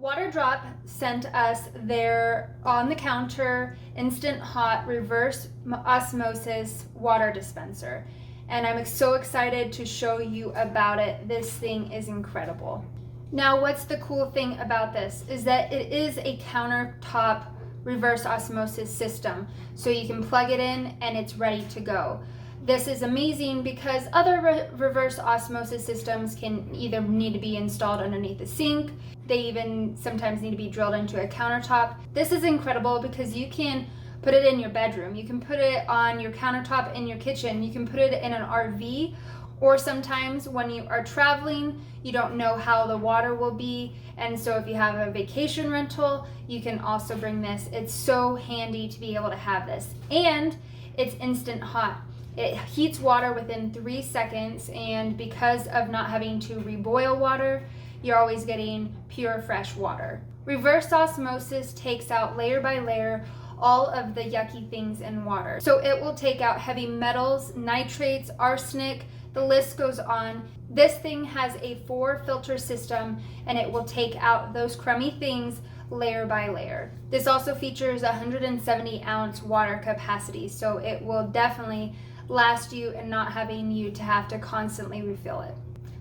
Waterdrop sent us their on-the-counter instant hot reverse osmosis water dispenser, and I'm so excited to show you about it. This thing is incredible. Now, what's the cool thing about this is that it is a countertop reverse osmosis system, so you can plug it in and it's ready to go. This is amazing because other reverse osmosis systems can either need to be installed underneath the sink. They even sometimes need to be drilled into a countertop. This is incredible because you can put it in your bedroom. You can put it on your countertop in your kitchen. You can put it in an RV, or sometimes when you are traveling, you don't know how the water will be. And so if you have a vacation rental, you can also bring this. It's so handy to be able to have this. And it's instant hot. It heats water within 3 seconds, and because of not having to reboil water, you're always getting pure fresh water. Reverse osmosis takes out layer by layer all of the yucky things in water. So it will take out heavy metals, nitrates, arsenic, the list goes on. This thing has a 4-filter system, and it will take out those crummy things layer by layer. This also features 170-ounce water capacity, so it will definitely last you and not having you to have to constantly refill it.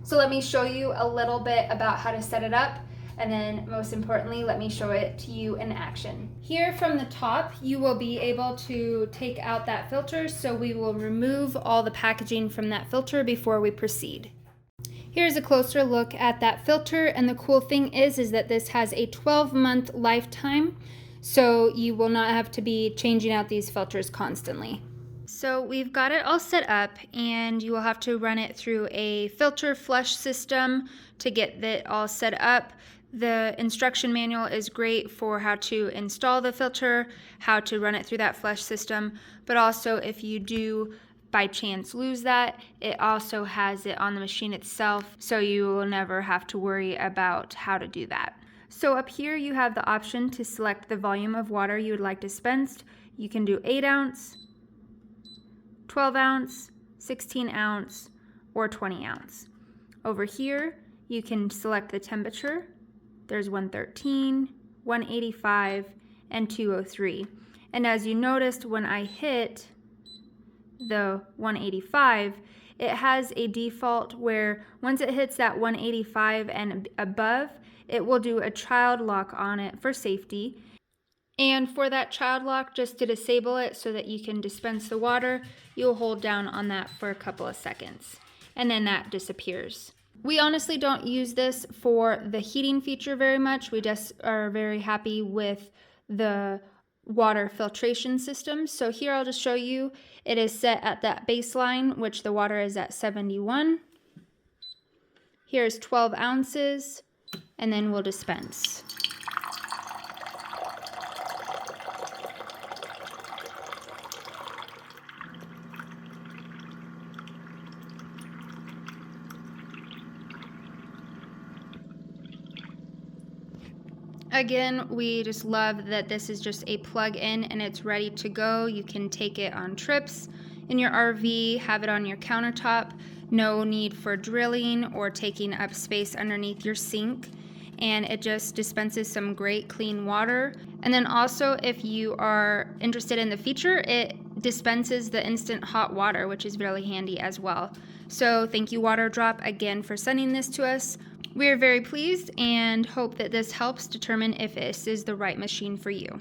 So let me show you a little bit about how to set it up, and then most importantly, let me show it to you in action. Here from the top, you will be able to take out that filter, so we will remove all the packaging from that filter before we proceed. Here's a closer look at that filter, and the cool thing is that this has a 12-month lifetime, so you will not have to be changing out these filters constantly. So we've got it all set up, and you will have to run it through a filter flush system to get it all set up. The instruction manual is great for how to install the filter, how to run it through that flush system, but also if you do by chance lose that, it also has it on the machine itself, so you will never have to worry about how to do that. So up here you have the option to select the volume of water you would like dispensed. You can do 8 ounce, 12 ounce, 16 ounce, or 20 ounce. Over here, you can select the temperature. There's 113, 185, and 203. And as you noticed, when I hit the 185, it has a default where once it hits that 185 and above, it will do a child lock on it for safety. And for that child lock, just to disable it so that you can dispense the water, you'll hold down on that for a couple of seconds, and then that disappears. We honestly don't use this for the heating feature very much. We just are very happy with the water filtration system. So here I'll just show you, it is set at that baseline, which the water is at 71. Here's 12 ounces, and then we'll dispense. Again, we just love that this is just a plug-in and it's ready to go. You can take it on trips in your RV, have it on your countertop. No need for drilling or taking up space underneath your sink. And it just dispenses some great clean water. And then also, if you are interested in the feature, it dispenses the instant hot water, which is really handy as well. So thank you, Waterdrop, again for sending this to us. We are very pleased and hope that this helps determine if this is the right machine for you.